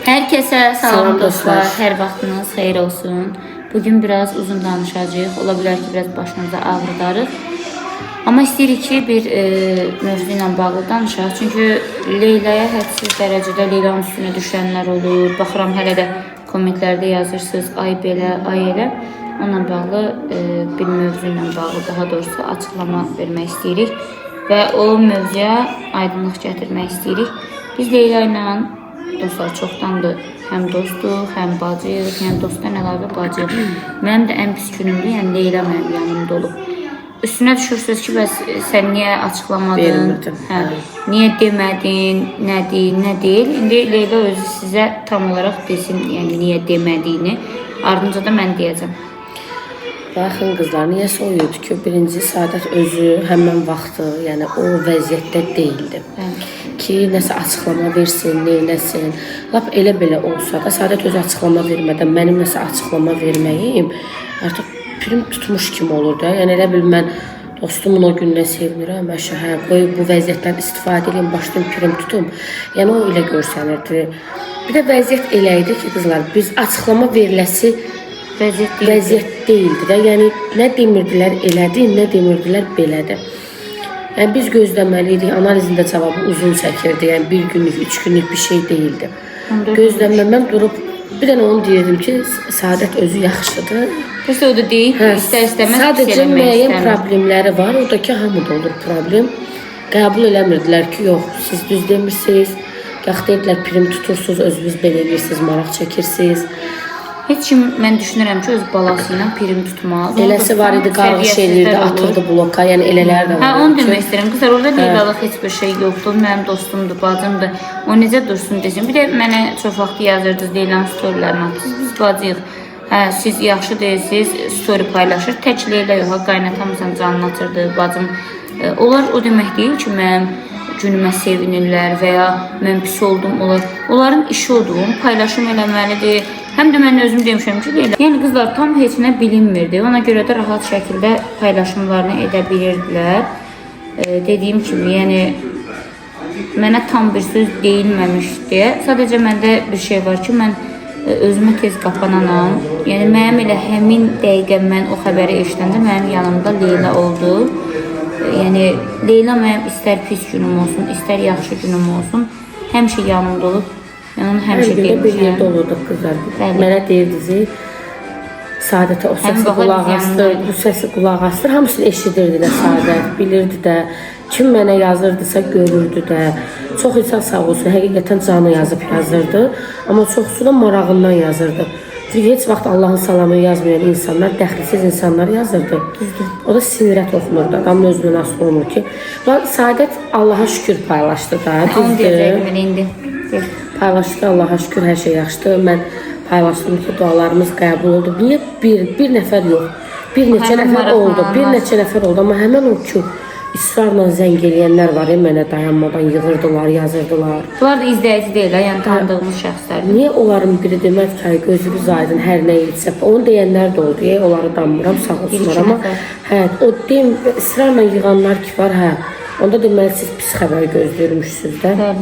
Herkese salam dostlar. Her vaxtınız xeyir olsun. Bugün biraz uzun danışacağıq. Ola bilər ki, biraz başınıza ağrıdarıq. Amma istəyirik ki, bir mövzu ilə bağlı danışaq. Çünki Leyla'ya hədsiz dərəcədə Leyla'nın üstünə düşənlər olur. Baxıram, hələ də kommentlərdə yazırsınız, ay belə, ay elə. Onunla bağlı bir mövzu ilə bağlı, daha doğrusu açıqlama vermək istəyirik. Və o mövzuya aydınlıq gətirmək istəyirik. Biz Leyla ilə dostlar çoxdandır həm dostuq, həm bacıyıq, yəni dostdan əlavə bacıyıq. Mənim də ən pis günümdür, yəni Leyla mənim yanımda olub. Üstünə düşürsünüz ki, bəs sən niyə açıqlamadın, niyə demədin, nədir, nə deyil. İndi Leyla özü sizə tam olaraq desin, yəni niyə demədiyini. Ardınca da mən deyəcəm. Baxın qızlar, niyəsə o idi ki, birinci Saadət özü həmən vaxtı, yəni o vəziyyətdə deyildi. Ki, nəsə açıqlama versin, neyləsin. Lap elə belə olsa da, Saadət özü açıqlama vermədən mənim nəsə açıqlama verməyim artıq prim tutmuş kimi olur da. Yəni elə bil mən dostumun o gündən sevinirəm. Hə, qoy bu vəziyyətdən istifadə edeyim, başlayım prim tutum. Yəni o elə görsənirdi. Bir də vəziyyət elə idi ki, qızlar, biz açıqlama veriləsi vəziyyət deyildi də. Yəni nə demirdilər elədi, nə demirdilər belədir. Yəni biz gözləməliydik. Analizində cavabı uzun çəkirdi. Yəni bir günlük, 3 günlük bir şey deyildi. Gözləməm durub bir dənə onu deyirdim ki, Saadət özü yaxşıdır. Biz o da deyib, istər-istəməz sadəcə müəyyən problemləri var. O da ki, hamıda olur problem. Qəbul eləmirdilər ki, yox, siz düz demirsiniz. Yax deyirlər, prim tutursunuz, özünüz belə edirsiniz, maraq çəkirsiniz. Heç kim, mən düşünürəm ki, öz balası ilə prim tutmaz. Eləsi var idi, qarğış eləyirdi, atırdı bloka, yəni elələr də var. Hə, onu demək istəyirəm. Qızlar, orada Leyla'lıq heç bir şey yoxdur. Mənim dostumdur, bacımdır. O necə dursun desin. Bir də mənə çox vaxt yazırdınız Leyla'nın storylərini atdınız. Biz bacıyıq. Hə, siz yaxşı deyilsiniz, story paylaşır. Tək Leyla yox, qaynatamızın canını atırdı, bacım. Onlar o demək deyil ki, mənim günümə sevinirlər və ya mən pis oldum. Onların işi odur, onu paylaşım eləməlidir. Həm də mən özüm demişəm ki, Leyla. Yəni qızlar tam heç nə bilinmirdi. Ona görə də rahat şəkildə paylaşımlarını edə bilirdilər. Dediyim kimi, yəni mənə tam bir söz deyilməmişdi. Sadəcə məndə bir şey var ki, mən özümə tez qapananam. Yəni mənim elə həmin dəqiqə mən o xəbəri eşidəndə mənim yanımda Leyla oldu. Yəni Leyla mənim istər pis günüm olsun, istər yaxşı günüm olsun, həmişə yanımda olub. Mən onu həmişə demişəm. Bir yerdə olurduq qızlar. Mənə deyirdiniz, Saadətə o səsi qulaq asdır, bu səsi qulaq asdır. Hamısını eşidirdi də Saadət, bilirdi də. Kim mənə yazırdısa görürdü də. Çox insan sağ olsun, həqiqətən canı yazıb yazırdı. Amma çoxsu da marağından yazırdı. Çünki heç vaxt Allahın salamını yazmayan insanlar, dəxlisiz insanlar yazırdı. O da sinirət oxunurdu. Adamın özünün asılı olmur ki. Saadət Allaha şükür paylaşdı da. Onu deyəcəkdim indi. Paylaşdı, Allaha şükür, hər şey yaxşıdır. Mən paylaşdım ki, dualarımız qəbul oldu. Niyə bir nəfər yox? Bir neçə nəfər oldu. Bir neçə nəfər oldu. Amma həmən o ki, israrla zəng eləyənlər var, mənə dayanmadan yığırdılar, yazırdılar. Bunlar da izləyici deyil, yəni tanıdığımız şəxslərdir. Niyə onların biri demək ki, gözünüz aydın, hər nə etsə, onu deyənlər də oldu. Onları danmıram, sağ olsunlar. Amma hə, o deyim, israrla yığanlar ki var, hə, onda deməli siz pis xəbər gözləyirmişsiniz də.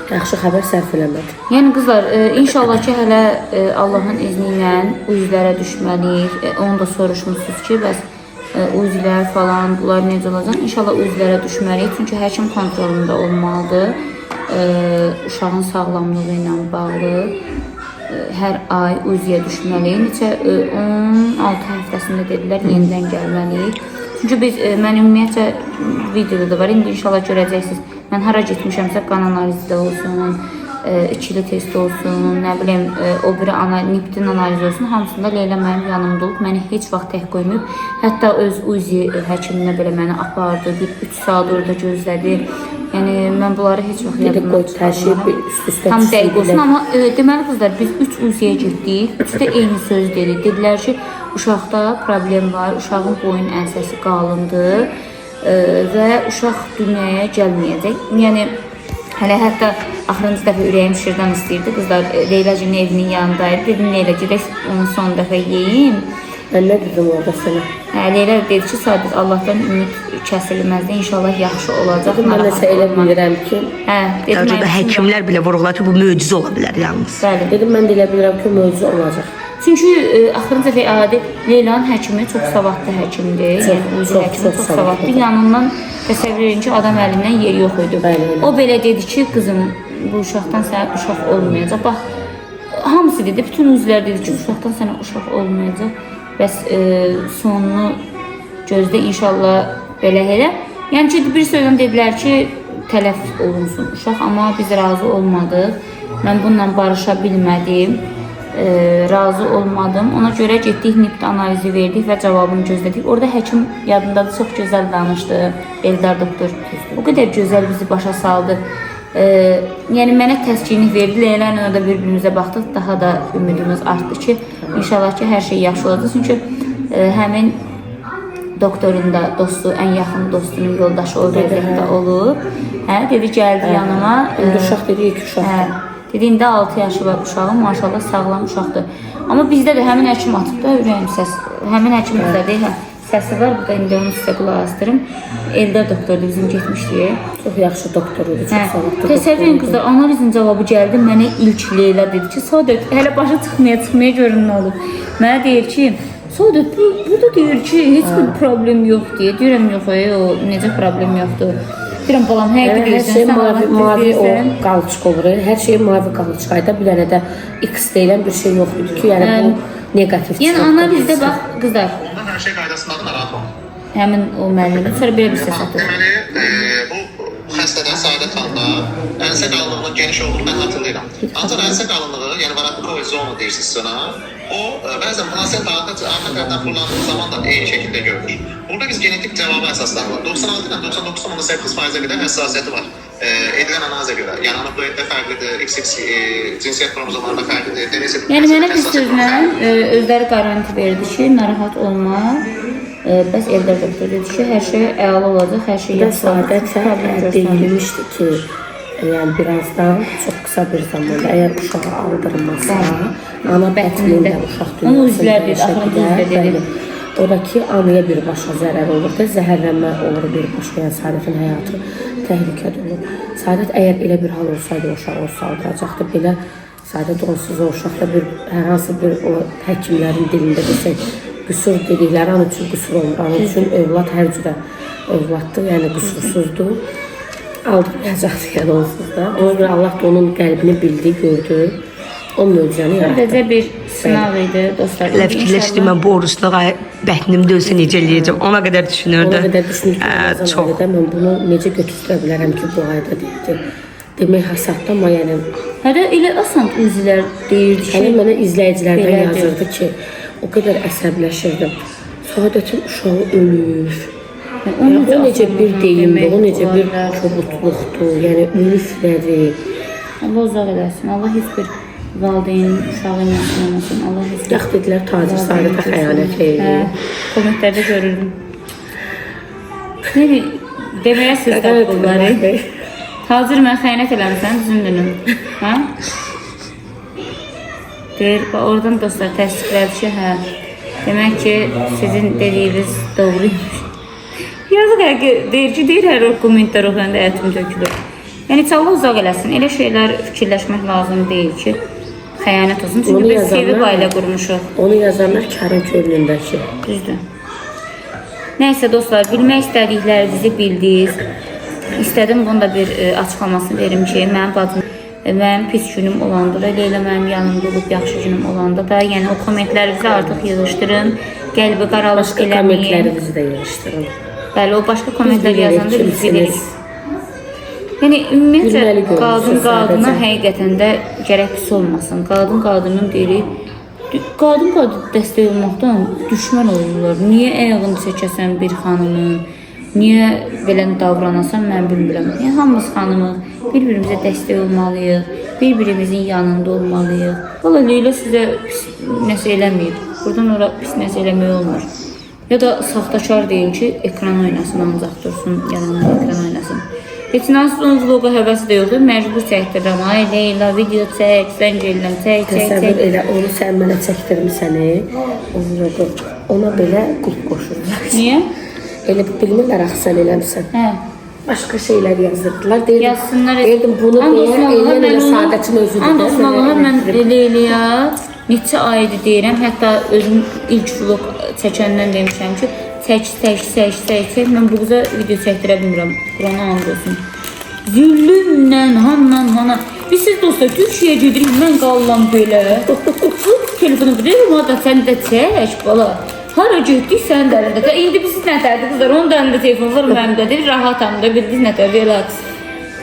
Yaxşı xəbər sərf eləmədi. Yəni qızlar, inşallah ki, hələ Allahın izni ilə üzlərə düşməliyik. Onu da soruşmuşsunuz ki, bəs üzlər falan, bunlar necə olacaq? İnşallah üzlərə düşməliyik. Çünki həkim kontrolunda olmalıdır. Uşağın sağlamlığı ilə bağlı hər ay üzyə düşməliyik. Neçə 16 həftəsində dedilər, yenidən gəlməliyik. Çünki biz, mən ümumiyyətcə videoda da var, indi inşallah görəcəksiniz. Mən hara getmişəmsə qan analizi də olsun, ikili test olsun, nə bilim, o biri niptin analizi olsun, hamısında Leyla mənim yanımda olub, məni heç vaxt tək qoymayıb. Hətta öz UZI həkiminə belə məni apardı, 3 saat orada gözlədi. Yəni, mən bunları heç vaxt yadımda tutmadım. Tam dəqiq olsun, amma deməli qızlar, biz 3 UZI-yə getdik, 3 də eyni söz dedik. Dedilər ki, uşaqda problem var, uşağın boyun ənsəsi qalındır və uşaq dünyaya gəlməyəcək. Yəni, hətta axırıncı dəfə ürəyim şirdan istəyirdi. Qızlar, Leylacığın evinin yanındaydı. Dedim, Leyla, gedək onu son dəfə yeyim. Mən nə dedim orada sənə? Leyla dedi ki, sadəcə Allahdan ümid kəsilməzdi. İnşallah yaxşı olacaq. Mən nəsə elə bilirəm ki, dedim, Təcrübə həkimlər belə vurğuladı ki, bu möcüzə ola bilər yalnız. Bəli. dedim mən də elə bilirəm ki, möcüzə olacaq. Çünki axırıncı və adi Leylanın həkimi çox savadlı həkimdir. Yəni özü həkimi çox savadlı. Yanından təsəvvür edin ki, adam əlindən yer yox idi. Bəli. O belə dedi ki, qızım, bu uşaqdan sənə uşaq olmayacaq. Bax, hamısı dedi, bütün üzvlər dedi ki, uşaqdan sənə uşaq olmayacaq. Bəs sonunu gözlə, inşallah belə elə. Yəni ki, bir sözlə dedilər ki, tələf olunsun uşaq, amma biz razı olmadıq. Mən bununla barışa bilmədim. Razı olmadım. Ona görə getdik, NIPT analizi verdik və cavabını gözlədik. Orada həkim yadındadır, çox gözəl danışdı. Eldar doktor. O qədər gözəl bizi başa saldı. Yəni mənə təskinlik verdi. Leyla ilə orada bir-birimizə baxdıq. Daha da ümidimiz artdı ki, inşallah ki, hər şey yaxşı olacaq. Çünki həmin doktorun da dostu, ən yaxın dostunun yoldaşı o vəziyyətdə olub. Dedi, gəldi yanıma. Uşaq dedi, 2 uşaqdır. Dedi, indi 6 yaşı var uşağım, maşallah sağlam uşaqdır. Amma bizdə də həmin həkim atıb da ürəyim səs. Həmin həkim bizdə deyil, səsi var. Bu da indi onu sizə qulaq asdırım. Eldar doktordur, bizim getmişdik. Çox yaxşı doktor idi, çox savadlı. Təsəvvürün qızlar, analizin cavabı gəldi. Mənə ilk Leyla dedi ki, Saadət, hələ başa çıxmaya görün nə olub. Mənə deyir ki, Saadət, bu da deyir ki, heç bir problem yox deyə. Deyirəm, yox, necə problem yoxdur. Deyirəm, balam, həqiqi deyirsən, hər şey mavi o qalçıq olur. Hər şey mavi qalçıqayda, bir dənə də X deyilən bir şey yox idi ki, yəni bu negativ. Yəni analizdə bax, qızlar. Ondan hər şey qaydasındadır, narahat olun. Həmin o müəllimi, sonra belə bir səs atır. Deməli, bu xəstədən Saadət xanımda ənsə qalınlığının geniş olduğunu mən hatırlayıram. Ancaq ənsə qalınlığı, yəni varatokoid zonu deyirsiniz sana, o bəzən plasenta arxa tərəfdən fırlandığı zaman da eyni şəkildə görülür. Burada biz genetik cavabı əsaslanırıq. 96 ilə 99,8% qədər həssasiyyəti var. Edilən analizə görə. Yəni anaploiddə fərqlidir, XX cinsiyyət kromozomlarında fərqlidir. Yəni mənə bir sözlə özləri qaranti verdi ki, narahat olma. Bəs Eldar doktor dedi ki, hər şey əla olacaq, hər şey yaxşı olacaq. Sadəcə deyilmişdi ki, yəni birazdan çox qısa bir zamanda əgər uşağı aldırmazsa, ana bətnində uşaq dünyasında dedi. Oradakı anaya birbaşa zərər olur da, zəhərlənmə olur birbaşa, yəni Saadətin həyatı təhlükədə olur. Saadət əgər elə bir hal olsaydı, o uşağı saldıracaqdı. Belə Saadət onsuz o uşaqda hər hansı bir o həkimlərin dilində desək, qüsur dedikləri an üçün qüsur olmur. An üçün övlad hər cürə övladdır, yəni qüsursuzdur. Aldırmayacaqdı yəni onsuz da. Ona görə Allah da onun qəlbini bildi, gördü. O möcüzəni yaratdı. Sadəcə bir sınav idi, dostlar. Elə fikirləşdim, mən bu oruçluğa bətnim dölsə necə eləyəcəm, ona qədər düşünürdüm. Ona qədər düşünürdüm. Çox. Mən bunu necə götürə bilərəm ki, bu ayda deyildi. Demək hasadda, amma yəni... Hədə elə asan üzvlər deyirdi ki... Hələ mənə izləyicilərdən yazırdı ki, o qədər əsəbləşirdim. Saadətin uşağı ölür. O necə bir deyimdir, o necə bir kobudluqdur, yəni ölüf nədir. Allah uzaq eləsin, Allah heç bir valideynin uşağı ilə yaşamasın. Allah heç bir... Yax dedilər, tacir Saadətə xəyanət edir. Kommentlərdə görürdüm. Nəbi, deməyə söz tapdıqları. Tacir, mən xəyanət eləmişsən, düzün dönüm. Hə? Deyir, oradan dostlar təsdiqlədi ki, hə. Demək ki, sizin dediyiniz doğruymuş. Yazıq həqiqi deyir ki, deyir hər o kommentlər oxuyanda ətim tökülür. Yəni, Allah uzaq eləsin. Elə şeylər fikirləşmək lazım deyil ki, xəyanət olsun. Çünki biz sevib ailə qurmuşuq. Onu yazanlar karın könlündəki. Düzdür. Nəysə dostlar, bilmək istədiklərinizi bildiniz. İstədim bunu da bir açıqlamasını verim ki, mənim pis günüm olanda da, Leyla mənim yanımda olub, yaxşı günüm olanda da, yəni o kommentlərinizi artıq yığışdırın, qəlbi qaralıq eləməyin. Kommentlərinizi də yığışdırın. Bəli, o başqa kommentlər yazanda biz bilirik. Yəni, ümumiyyətlə, qadın-qadına həqiqətən də gərək pis olmasın. Qadın-qadının dili, qadın-qadın dəstək olmaqdan düşmən olurlar. Niyə ayağını çəkəsən bir xanımın? Niyə belə davranasan, mən bilmirəm. Yəni, hamımız xanımıq, bir-birimizə dəstək olmalıyıq, bir-birimizin yanında olmalıyıq. Valla Leyla sizə pis nəsə eləməyib. Buradan ora pis nəsə eləmək olmur. Ya da saxtakar deyil ki, ekran oynasın, ancaq dursun, yalanlar ekran oynasın. Heç nasıl onun vloqa həvəsi də yoxdur, məcbur çəkdirirəm. Ay Leyla, video çək, zəng eləm, çək. Təsəvvür elə, onu sən mənə çəkdirmisən, o vloqu. ona belə qulp qoşurlar. Niyə? Elə bilmirlər axı sən eləmsən. Hə. Başqa şeylər yazırdılar. Deyirdim, Yazsınlar. deyirdim bunu deyə elə Saadətin özüdür. Andosmalığa mən elə neçə aydır deyirəm. Hətta özüm ilk vlog çəkəndən demişəm ki, çək. Mən bu qıza video çəkdirə bilmirəm. Qurana and olsun. Züllümlə, hana. Biz siz dostlar Türkiyəyə gedirik, mən qalıram belə. Telefonu deyirəm, o da sən də çək, bala. Hara getdik sən də əlində. İndi biz nətərdir qızlar, onun da əlində telefon var, mənim də deyir, rahatam da, bildiniz nətər, relax.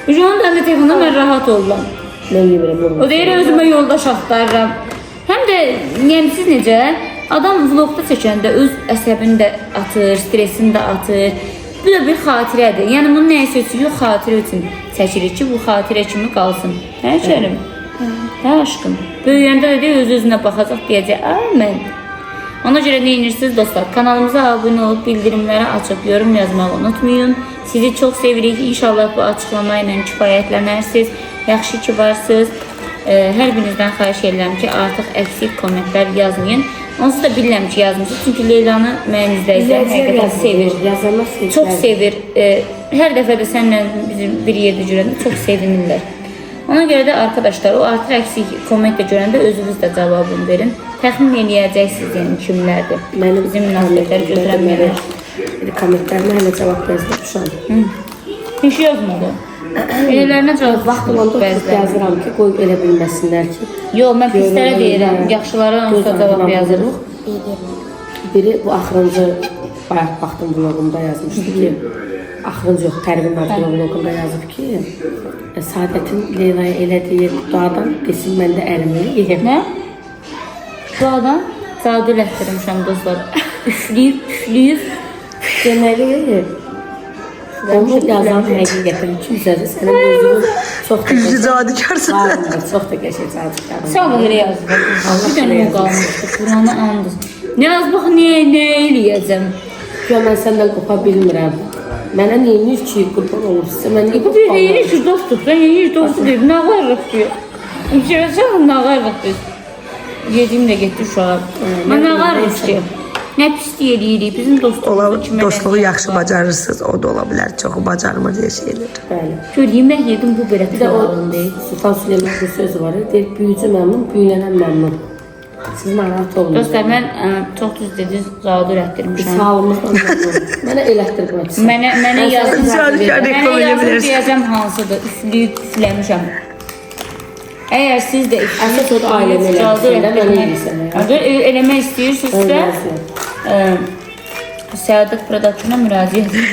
Onun da əlində telefonda mən rahat oluram. Mən yemirəm. O deyir, özümə yoldaş axtarıram. Həm də, yəni siz necə, adam vlogda çəkəndə öz əsəbini də atır, stresini də atır. Bu da bir xatirədir. Yəni bunu nəyəsə üçün yox, xatirə üçün çəkirik ki, bu xatirə kimi qalsın. Hə şərim? Hə aşkım. Böyüyəndə də deyir, öz-özünə baxacaq, deyəcək, mən. Ona görə nə edirsiniz dostlar? Kanalımıza abunə olub, bildirimləri açıb, yorum yazmağı unutmayın. Sizi çox sevirik. İnşallah bu açıqlama ilə kifayətlənərsiniz. Yaxşı ki varsınız. Hər birinizdən xahiş edirəm ki, artıq əksik kommentlər yazmayın. Onsuz da bilirəm ki, yazmışsınız. Çünki Leylanı mənim izləyicilər həqiqətən sevir. Çox sevir. Hər dəfə də sənlə bizim bir yerdə görəndə çox sevinirlər. Ona görə də arkadaşlar, o artıq əksik komment də görəndə özünüz də cavabını verin. Təxmin eləyəcəksiniz, yəni kimlərdir. Bizim münasibətlər götürənlərdir. Kommentlərimə hələ cavab yazmışam. Heç yazmadı. Elələrinə cavab Vaxt olanda yazıram ki, qoy elə bilməsinlər ki. Yox, mən pislərə deyirəm. Yaxşılara onsuz da cavab yazırıq. Biri bu axırıncı bayaq baxdım vlogumda yazmışdı ki, axırıncı yox, Pərvin adlı vlogumda yazıb ki, Saadətin Leyla'ya elə deyir, duadan desin mən də əlimi yiyəm. Nə? Duadan zadı elətdirmişəm dostlar. Üfləyib. Deməli, onu yazan həqiqətən ki, üzəri sənin özünün çox da Güclü cadikarsın. Çox da qəşək cadikarsın. Sağ ol, elə yazdı. Bir dənə o qalmışdı, Quranı andız. Ne yaz bax, nə eləyəcəm? Yo, mən səndən qopa bilmirəm. Mənə neyinir ki, qurban olur sizə? Mən niyə Bu bir yeni ki, dostdur. Ben yeni dostu deyib, nağarıq diyor. Görəcəm, nağarıq biz. Yediyim də getdi uşağa. Mən nağarıq diyor. Nə pislik eləyirik, bizim Dostluğu yaxşı bacarırsınız, o da ola bilər. Çoxu bacarmır deyə şeydir. Bəli. Gör, yemək yedim, bu belə Bir də o Sultan Süleyman bir sözü var. Deyir, büyücü məmnun, büyülənən məmnun. Siz narahat olun. Dostlar, mən çox düz dediniz, zadı elətdirmişəm. Sağlığımızdan məmnun. Mənə elətdirmək istəyir. Mənə yazın, reklam edebilirsin. deyəcəm hansıdır, üfləymişəm. Əgər siz də Əsas o da ailəmi eləmək istəyirsinizsə, Səadət Production'a müraciət edin.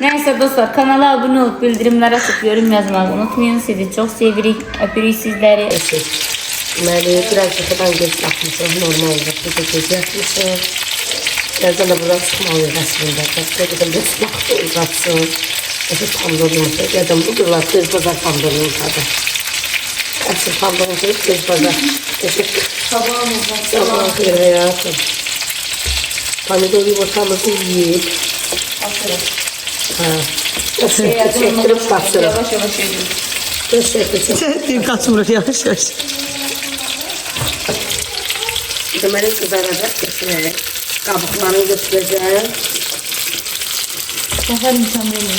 Nəysə dostlar, kanala abunə olub, bildirimləri açıb, yorum yazmağı unutmayın. Sizi çox sevirik, öpürük sizləri. Deməli, biraz yuxudan geç yatmışıq, normal olacaq. Bir də gec yatmışıq. Birazdan da buradan çıxmalıyıq əslində. Qəsdə gedim, biraz vaxtı uzatsın. Əsas pandorun olsa, gəldim, bu qırlar tez bazar pandorun olsadı. Əsas pandorun olsa, tez bazar. Teşekkür. Sabahın xeyir həyatım. Pomidor yumurtamızı yiyip. Çektirip kaçırım. Yavaş edin. Teşekkür. Kaçmırıq, yavaş yavaş. Deməli qızaracaq götürərək. Qabıqlarını götürəcəm.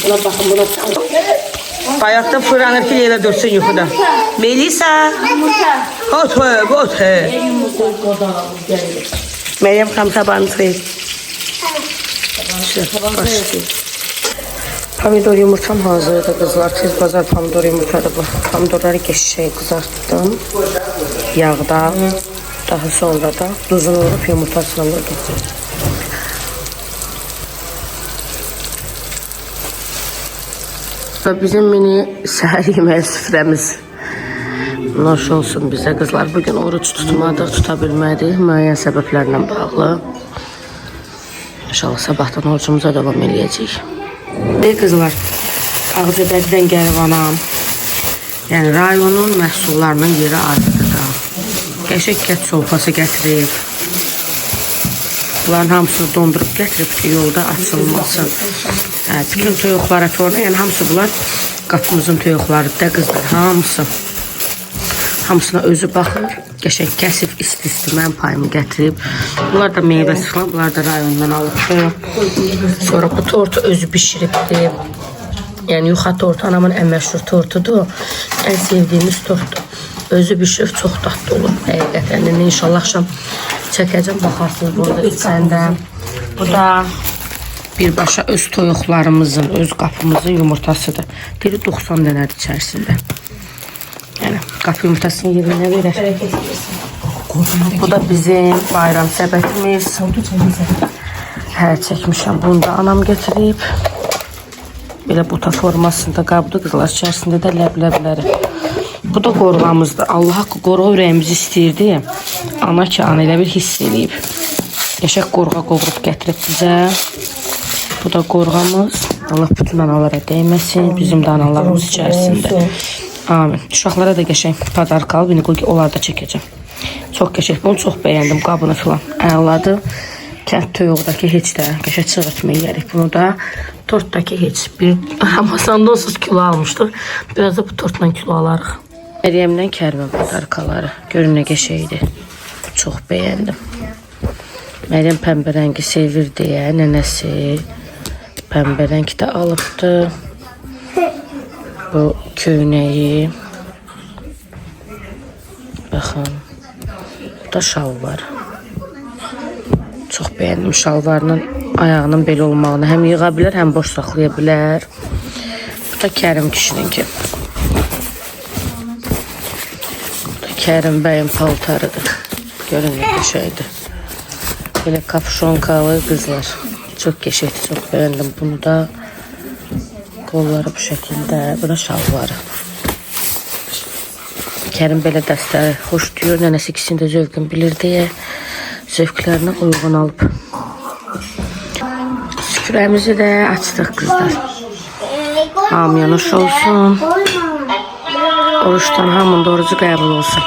Buna baxın, buna çalın. Bayaqda fırlanır ki, Leyla dursun yuxuda. Melisa. Otur. Meryem xam tabağını xeyir. Pomidor yumurtam hazırdır kızlar. Tez bazar pomidor yumurtadır bu. Pomidorları geçişe kızarttım. Yağda. Daha sonra da duzunu vurup yumurtasını vurdum. Bizim mini səhər yeməyi süfrəmiz noş olsun bizə qızlar. Bugün oruç tutmadıq, tuta bilmədik müəyyən səbəblərlə bağlı. İnşallah sabahdan orucumuza davam eləyəcəyik. Ey qızlar, Ağcabədidən Gərivanam. Yəni rayonun məhsullarının yeri ayrıdır da. Qəşəng kət sofrası gətirib. Bunların hamısını dondurup gətirib ki, yolda açılmasın. Bütün toyuqlara torna, yəni hamısı bunlar qapımızın toyuqlarıdır da qızlar, hamısı. Hamısına özü baxır. Qəşəng kəsib isti-isti mənim payımı gətirib. Bunlar da meyvəsi falan, bunlar da rayondan alıbdı. Sonra bu tortu özü bişiribdi. Yəni yuxa tortu anamın ən məşhur tortudur. Ən sevdiyimiz tortdur. Özü bişirib çox dadlı olur. Həqiqətən də inşallah axşam çəkəcəm, baxarsınız burada içəndə. Bu da birbaşa öz toyuqlarımızın, öz qapımızın yumurtasıdır. Diri 90 dənədir içərisində. Yəni qapı yumurtasını yerinə verər. Bu da bizim bayram səbətimiz. Hər çəkmişəm. Bunu da anam gətirib. Belə buta formasında qabdı qızlar, içərisində də ləbləbləri. Bu da qorğamızdır. Allah haqqı qorğa ürəyimizi istəyirdi. Ana ki, ana elə bir hiss eləyib. Qəşəng qorğa qovurub gətirib bizə. Bu da qorğamız. Allah bütün analara dəyməsin. Bizim də analarımız içərisində. Amin. Uşaqlara da qəşəng padark alıb, indi qoy ki, onlar da çəkəcəm. Çox qəşəng. Bunu çox bəyəndim. Qabını filan əladır. Kənd toyuqdakı heç də qəşəng çığırtma yeyərik. Bunu da tortdakı heç bir. Amma sandonsuz kilo almışdıq. Biraz da bu tortla kilo alarıq. Məryəmdən Kərimə padarkaları. Görün nə qəşəngdir. Çox bəyəndim. Məryəm pəmbə rəngi sevir deyə nənəsi pəmbə rəng də alıbdı. Bu köynəyi. Baxın. Bu da şalvar. Çox bəyəndim şalvarının ayağının belə olmağını. Həm yığa bilər, həm boş saxlaya bilər. Bu da Kərim kişininki. Bu da Kərim bəyin paltarıdır. Görün nə qəşəngdir. Belə kapşonkalı qızlar. Çox qəşəngdir, çox bəyəndim bunu da. Qolları bu şəkildə. Bu da şalvarı. Kərim belə dəstəri xoş deyir. Nənəsi ikisini də zövqün bilir deyə zövqlərinə uyğun alıb. Süfrəmizi də açdıq qızlar. Hamıya nuş olsun. Oruçdan hamının da orucu qəbul olsun.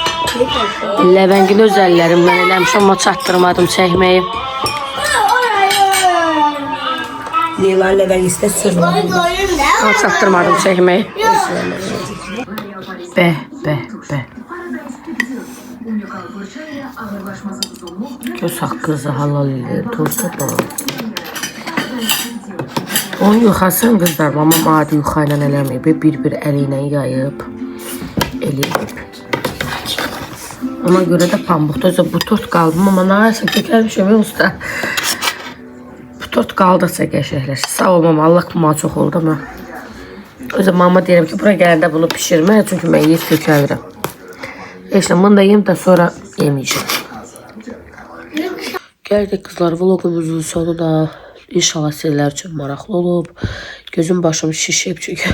Ləvəngin öz əllərimdən eləmişəm, amma çatdırmadım çəkməyi. Leyla Ləvəngistə sırrı. Amma çatdırmadım çəkməyi. Bəh, bəh, bəh. Göz haqqınızı halal edin, turşu da. Onun yuxasını qızlar, mamam adi yuxa ilə eləməyib, bir-bir əli ilə yayıb, eləyib. Ona görə də pambıqda bu tort qaldı, amma nəyəsə kökəlmişəm, usta. Bu tort qaldıqca qəşəkləşir. Sağ ol mama, Allah kuma çox oldu ama. Özə mama deyirəm ki, bura gələndə bunu pişirmə, çünki mən yiyib kökəlirəm. Eşlə, bunu da yiyim də sonra yeməyəcəm. Gəldik qızlar, vlogumuzun sonuna. İnşallah sizlər üçün maraqlı olub. Gözüm başım şişib çünki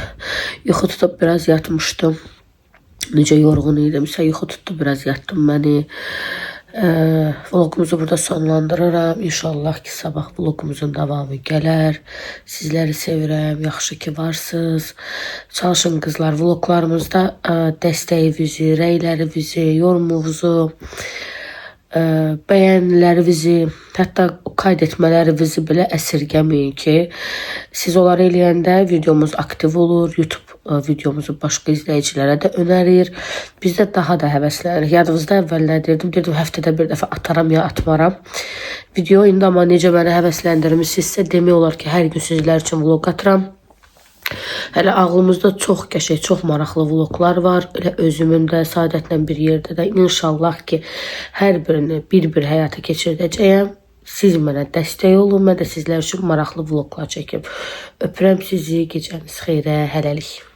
yuxu tutub biraz yatmışdım. Necə yorğun idimsə yuxu tutdu, biraz yatdım məni. Vlogumuzu burada sonlandırıram. İnşallah ki sabah vlogumuzun davamı gələr. Sizləri sevirəm, yaxşı ki varsınız. Çalışın qızlar, vloglarımızda dəstəyinizi, rəylərinizi, yorumunuzu, bəyənlərinizi, hətta qayd etmələrinizi belə əsirgəməyin ki, siz onları eləyəndə videomuz aktiv olur, YouTube videomuzu başqa izləyicilərə də önərir. Biz də daha da həvəslənirik. Yadınızda əvvəllər deyirdim həftədə bir dəfə ataram ya atmaram. Video indi amma necə məni həvəsləndirmişsizsə demək olar ki, hər gün sizlər üçün vlog atıram. Hələ ağlımızda çox qəşəng, çox maraqlı vloglar var. Elə özümün də, Saadətlə bir yerdə də inşallah ki, hər birini bir-bir həyata keçirdəcəyəm. Siz mənə dəstək olun, mən də sizlər üçün maraqlı vloglar çəkim. Öpürəm sizi, gecəniz xeyrə, hələlik.